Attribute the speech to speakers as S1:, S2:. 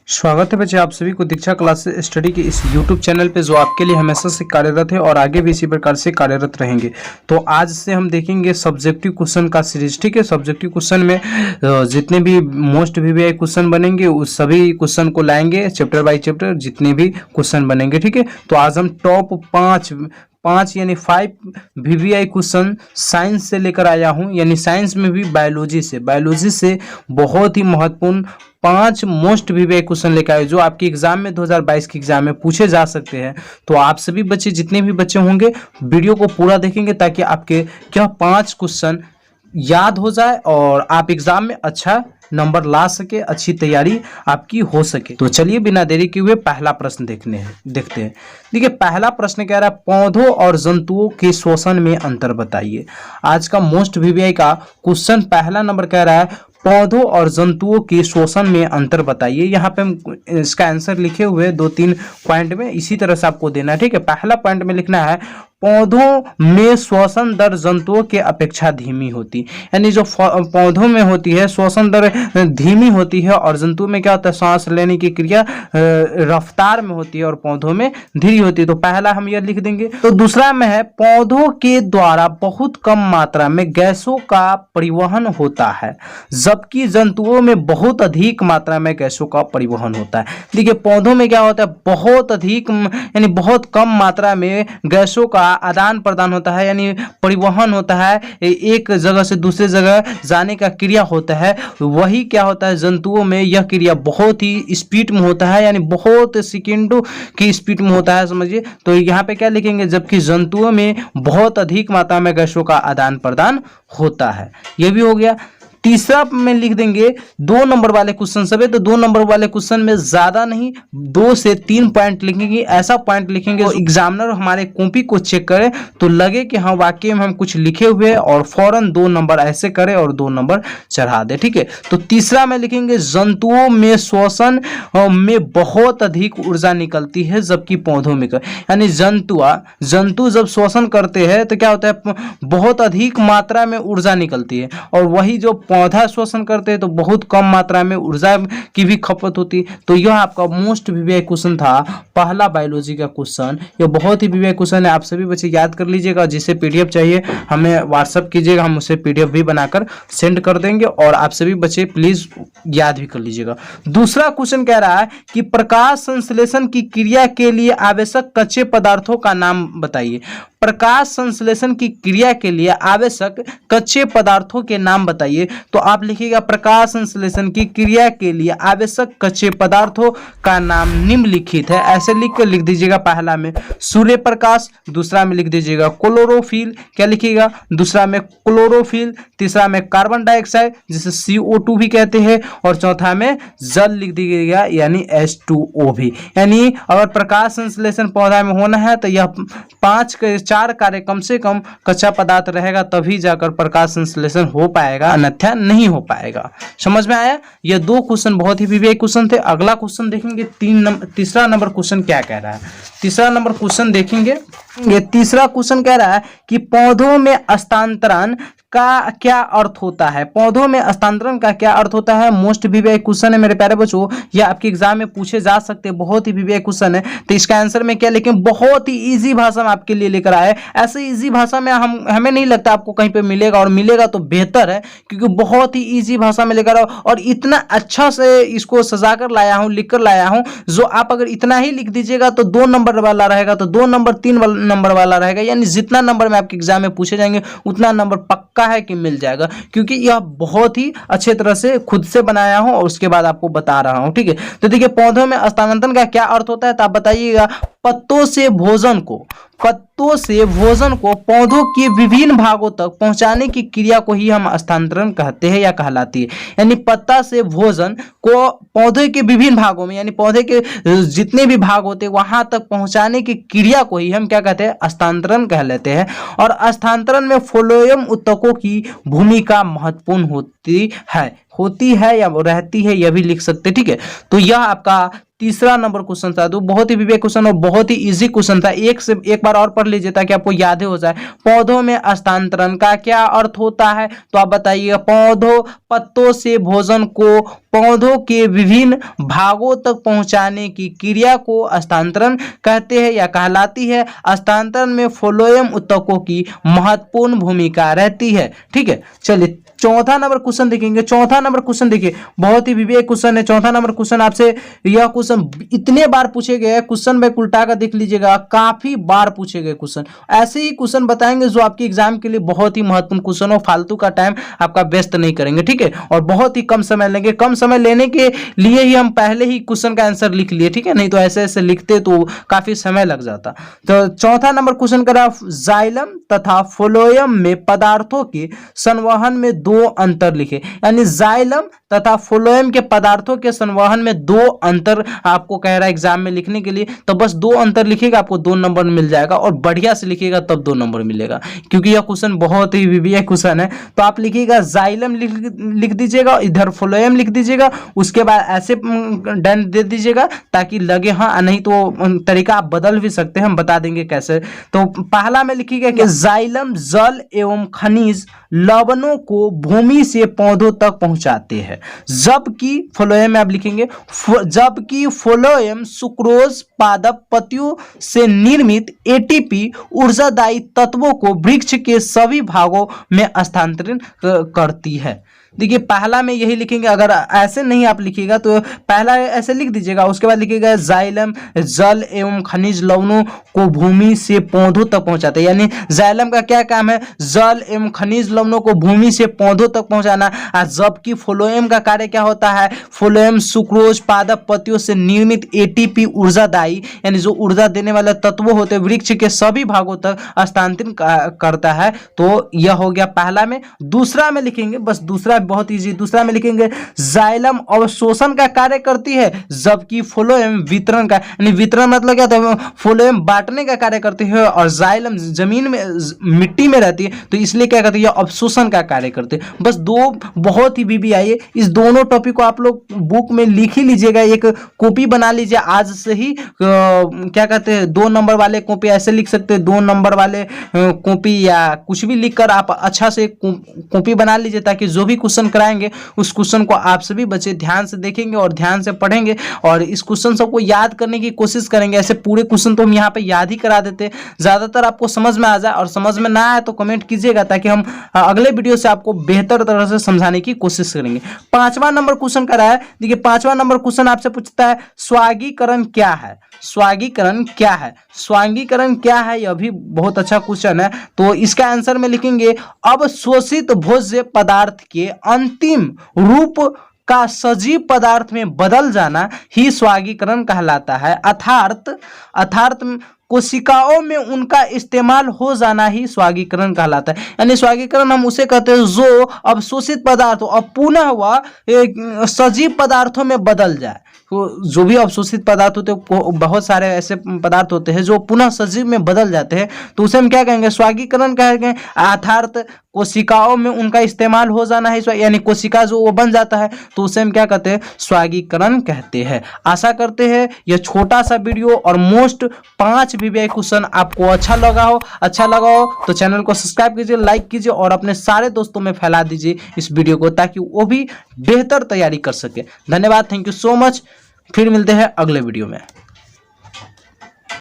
S1: स्वागत है बच्चे आप सभी को दीक्षा क्लास स्टडी के इस YouTube चैनल पे जो आपके लिए हमेशा से कार्यरत है और आगे भी इसी प्रकार से कार्यरत रहेंगे। तो आज से हम देखेंगे सब्जेक्टिव क्वेश्चन का सीरीज। ठीक है, सब्जेक्टिव क्वेश्चन में जितने भी मोस्ट VVI क्वेश्चन बनेंगे उस सभी क्वेश्चन को लाएंगे चैप्टर बाय चैप्टर, जितने भी क्वेश्चन बनेंगे। ठीक है, तो आज हम टॉप पाँच यानी 5 VVI क्वेश्चन साइंस से लेकर आया हूं, यानी साइंस में भी बायोलॉजी से बहुत ही महत्वपूर्ण 5 मोस्ट VVI क्वेश्चन लेकर आए जो आपके एग्जाम में 2022 के एग्जाम में पूछे जा सकते हैं। तो आप सभी बच्चे जितने भी बच्चे होंगे वीडियो को पूरा देखेंगे ताकि आपके क्या 5 क्वेश्चन याद हो जाए और आप एग्जाम में अच्छा नंबर ला सके, अच्छी तैयारी आपकी हो सके। तो चलिए बिना देरी किए हुए पहला प्रश्न देखते हैं। देखिए पहला प्रश्न कह रहा है पौधों और जंतुओं के श्वसन में अंतर बताइए। आज का मोस्ट VVI का क्वेश्चन पहला नंबर कह रहा है पौधों और जंतुओं के श्वसन में अंतर बताइए। यहाँ पे हम इसका आंसर लिखे हुए 2-3 पॉइंट में इसी तरह से आपको देना है। ठीक है, पहला पॉइंट में लिखना है पौधों में श्वसन दर जंतुओं के अपेक्षा धीमी होती, यानी जो पौधों में होती है श्वसन दर धीमी होती है और जंतु में क्या होता है सांस लेने की क्रिया रफ्तार में होती है और पौधों में धीरे होती है। तो पहला हम यह लिख देंगे। तो दूसरा में है पौधों के द्वारा बहुत कम मात्रा में गैसों का परिवहन होता है जबकि जंतुओं में बहुत अधिक मात्रा में गैसों का परिवहन होता है। देखिए पौधों में क्या होता है बहुत अधिक यानी बहुत कम मात्रा में गैसों का आदान प्रदान होता है, यानी परिवहन होता है, एक जगह से दूसरे जगह जाने का क्रिया होता है। वही क्या होता है जंतुओं में यह क्रिया बहुत ही स्पीड में होता है, यानी बहुत सेकंडों की स्पीड में होता है, समझिए। तो यहाँ पे क्या लिखेंगे जबकि जंतुओं में बहुत अधिक मात्रा में गैसों का आदान प्रदान होता है। यह भी हो गया। तीसरा में लिख देंगे 2 नंबर वाले क्वेश्चन सब है। तो 2 नंबर वाले क्वेश्चन में ज्यादा नहीं 2 से 3 पॉइंट लिखेंगे, ऐसा पॉइंट लिखेंगे तो एग्जामिनर हमारे कॉपी को चेक करे तो लगे कि हाँ वाकई में हम कुछ लिखे हुए और फौरन 2 नंबर ऐसे करे और 2 नंबर चढ़ा दे। ठीक है, तो तीसरा में लिखेंगे जंतुओं में श्वसन में बहुत अधिक ऊर्जा निकलती है जबकि पौधों में यानी जंतु जब श्वसन करते हैं तो क्या होता है बहुत अधिक मात्रा में ऊर्जा निकलती है और वही जो पौधा श्वसन करते हैं तो बहुत कम मात्रा में ऊर्जा की भी खपत होती। तो यह आपका मोस्ट VVI क्वेश्चन था, पहला बायोलॉजी का क्वेश्चन। यह बहुत ही VVI क्वेश्चन है, आप सभी बच्चे याद कर लीजिएगा। जिसे PDF चाहिए हमें व्हाट्सअप कीजिएगा, हम उसे PDF भी बनाकर सेंड कर देंगे और आप सभी बच्चे प्लीज याद भी कर लीजिएगा। दूसरा क्वेश्चन कह रहा है कि प्रकाश संश्लेषण की क्रिया के लिए आवश्यक कच्चे पदार्थों का नाम बताइए। प्रकाश संश्लेषण की क्रिया के लिए आवश्यक कच्चे पदार्थों के नाम बताइए। तो आप लिखिएगा प्रकाश संश्लेषण की क्रिया के लिए आवश्यक कच्चे पदार्थों का नाम निम्नलिखित है। ऐसे लिख दीजिएगा। पहला में सूर्य प्रकाश, दूसरा में लिख दीजिएगा क्लोरोफिल, क्या लिखिएगा दूसरा में क्लोरोफिल, तीसरा में कार्बन डाइऑक्साइड जिसे CO2 भी कहते हैं और चौथा में जल लिख दीजिएगा यानी H2O भी। यानी अगर प्रकाश संश्लेषण पौधा में होना है तो यह 4 कार्य कम से कम कच्चा पदार्थ रहेगा तभी जाकर प्रकाश संश्लेषण हो पाएगा, अन्यथा नहीं हो पाएगा। समझ में आया? ये 2 क्वेश्चन बहुत ही VVI क्वेश्चन थे। अगला क्वेश्चन देखेंगे तीसरा नंबर क्वेश्चन क्या कह रहा है। तीसरा नंबर क्वेश्चन देखेंगे। ये तीसरा क्वेश्चन कह रहा है कि पौधों में हस्तांतरण का क्या अर्थ होता है। पौधों में हस्तांतरण का क्या अर्थ होता है मोस्ट VVI क्वेश्चन है मेरे प्यारे बच्चों। यह आपके एग्जाम में पूछे जा सकते हैं, बहुत ही VVI क्वेश्चन है। तो इसका आंसर में क्या लिखें, बहुत ही इजी भाषा में आपके लिए लेकर आए। ऐसे इजी भाषा में हमें नहीं लगता आपको कहीं पे मिलेगा, और मिलेगा तो बेहतर है क्योंकि बहुत ही इजी भाषा में लेकर आओ और इतना अच्छा से इसको सजा कर लाया हूँ, लिख कर लाया हूँ। जो आप अगर इतना ही लिख दीजिएगा तो 2 नंबर वाला रहेगा, तो 2 नंबर 3 नंबर वाला रहेगा, यानी जितना नंबर में आपके एग्जाम में पूछे जाएंगे उतना नंबर पक्का है कि मिल जाएगा क्योंकि यह बहुत ही अच्छे तरह से खुद से बनाया हूं और उसके बाद आपको बता रहा हूं। ठीक है, तो देखिए पौधों में हस्तांतरण का क्या अर्थ होता है तो आप बताइएगा पत्तों से भोजन को पौधों के विभिन्न भागों तक पहुंचाने की क्रिया को ही हम हस्तांतरण कहते हैं या कहलाती है। यानी पत्ता से भोजन को पौधे के विभिन्न भागों में यानी पौधे के जितने भी भाग होते हैं वहां तक पहुंचाने की क्रिया को ही हम क्या कहते हैं हस्तांतरण कह लेते हैं। और हस्तांतरण में फ्लोएम ऊतकों की भूमिका महत्वपूर्ण होती है या रहती है, यह भी लिख सकते। ठीक है, तो यह आपका तीसरा नंबर क्वेश्चन था। तो बहुत ही विवेक क्वेश्चन और बहुत ही इजी क्वेश्चन था। एक बार और पढ़ लीजिए ताकि आपको याद हो जाए। पौधों में हस्तांतरण का क्या अर्थ होता है? तो आप बताइए। पौधों पत्तों से भोजन को पौधों के विभिन्न भागों तक पहुंचाने की क्रिया को हस्तांतरण कहते हैं या कहलाती है। हस्तांतरण में फ्लोएम ऊतकों की महत्वपूर्ण भूमिका रहती है। ठीक है, चलिए चौथा नंबर क्वेश्चन देखेंगे। चौथा नंबर क्वेश्चन देखिए, बहुत ही विवेक क्वेश्चन है। चौथा नंबर क्वेश्चन आपसे, यह क्वेश्चन इतने बार पूछे गए, क्वेश्चन बैक उल्टा कर देख लीजिएगा, काफी बार पूछे गए क्वेश्चन। ऐसे ही क्वेश्चन बताएंगे जो आपके एग्जाम के लिए बहुत ही महत्वपूर्ण क्वेश्चन हो, फालतू का टाइम आपका वेस्ट नहीं करेंगे। ठीक है, और बहुत ही कम समय लेंगे। कम समय लेने के लिए ही हम पहले ही क्वेश्चन का आंसर लिख लिए। ठीक है, नहीं तो ऐसे ऐसे लिखते तो काफी समय लग जाता। तो चौथा नंबर क्वेश्चन करा, जाइलम तथा फ्लोएम में पदार्थों के संवहन में दो अंतर लिखे। यानी जाइलम तथा फ्लोएम के पदार्थों के संवहन में दो अंतर आपको कह रहा है एग्जाम में लिखने के लिए। तो बस दो अंतर लिखिएगा, आपको 2 नंबर मिल जाएगा, और बढ़िया से लिखिएगा तब 2 नंबर मिलेगा, क्योंकि यह क्वेश्चन बहुत ही विवेक क्वेश्चन है। तो आप लिखिएगा जाइलम लिख दीजिएगा, इधर फ्लोएम लिख दीजिएगा, उसके बाद ऐसे डन दे दीजिएगा ताकि लगे हाँ, नहीं तो तरीका आप बदल भी सकते हैं, हम बता देंगे कैसे। तो पहला में लिखिएगा कि जाइलम जल एवं खनिज लवणों को भूमि से पौधों तक पहुंचाते हैं, जबकि फ्लोएम में आप लिखेंगे जबकि फ्लोएम सुक्रोज पादप पत्तियों से निर्मित एटीपी ऊर्जादायी तत्वों को वृक्ष के सभी भागों में हस्तांतरित करती है। देखिए पहला में यही लिखेंगे। अगर ऐसे नहीं आप लिखिएगा तो पहला ऐसे लिख दीजिएगा, उसके बाद लिखिएगा जाइलम जल एवं खनिज लवणों को भूमि से पौधों तक पहुंचाते हैं। यानी जाइलम का क्या काम है? जल एवं खनिज लवणों को भूमि से पौधों तक पहुंचाना। जबकि फ्लोएम का कार्य क्या होता है? फ्लोएम सुक्रोज पादप पत्तियों से निर्मित एटीपी ऊर्जादायी, यानी जो ऊर्जा देने वाले तत्व होते हैं, वृक्ष के सभी भागों तक हस्तांतरित करता है। तो यह हो गया पहला में। दूसरा में लिखेंगे, बस दूसरा बहुत इजी। दूसरा में लिखेंगे जाइलम अवशोषण का कार्य करती है, जबकि फ्लोएम वितरण का, यानी वितरण मतलब क्या था? फ्लोएम बांटने का कार्य करती है, और जाइलम जमीन में मिट्टी में रहती है, तो इसलिए क्या करती है? अवशोषण का कार्य करते हैं। बस दो बहुत ही बीबी आई है। इस दोनों टॉपिक को आप लोग बुक में लिख ही लीजिएगा, एक कॉपी बना लीजिए आज से ही। क्या कहते हैं, 2 नंबर वाले कॉपी ऐसे लिख सकते हैं, 2 नंबर वाले कॉपी या कुछ भी लिखकर आप अच्छा से कॉपी बना लीजिए, ताकि जो भी क्वेश्चन कराएंगे उस क्वेश्चन को आप सभी बच्चे ध्यान से देखेंगे और ध्यान से पढ़ेंगे, और इस क्वेश्चन सबको याद करने की कोशिश करेंगे। ऐसे पूरे क्वेश्चन तो हम यहाँ पे याद ही करा देते हैं, ज्यादातर आपको समझ में आ जाए, और समझ में ना आए तो कमेंट कीजिएगा, ताकि हम अगले वीडियो से आपको बेहतर तरह से समझाने की कोशिश करेंगे। 5वां नंबर क्वेश्चन करा है। देखिए 5वां नंबर क्वेश्चन आपसे पूछता है स्वागीकरण क्या है? स्वागीकरण क्या है? स्वांगीकरण क्या है? यह भी बहुत अच्छा क्वेश्चन है। तो इसका आंसर में लिखेंगे अवशोषित भोज्य पदार्थ के अंतिम रूप का सजीव पदार्थ में बदल जाना ही स्वागीकरण कहलाता है। अर्थात कोशिकाओं में उनका इस्तेमाल हो जाना ही स्वागीकरण कहलाता है। यानी स्वागीकरण हम उसे कहते हैं जो अवशोषित पदार्थ अब पुनः वह सजीव पदार्थों में बदल जाए। तो जो भी अवशोषित पदार्थ होते हैं, बहुत सारे ऐसे पदार्थ होते हैं जो पुनः सजीव में बदल जाते हैं, तो उसे हम क्या कहेंगे? स्वागीकरण कहेंगे। अर्थात कोशिकाओं में उनका इस्तेमाल हो जाना है, यानी कोशिका जो वो बन जाता है, तो उसे हम क्या कहते हैं? स्वागीकरण कहते हैं। आशा करते हैं यह छोटा सा वीडियो और मोस्ट 5 विवेक क्वेश्चन आपको अच्छा लगा हो तो चैनल को सब्सक्राइब कीजिए, लाइक कीजिए, और अपने सारे दोस्तों में फैला दीजिए इस वीडियो को, ताकि वो भी बेहतर तैयारी कर सके। धन्यवाद, थैंक यू सो मच। फिर मिलते हैं अगले वीडियो में।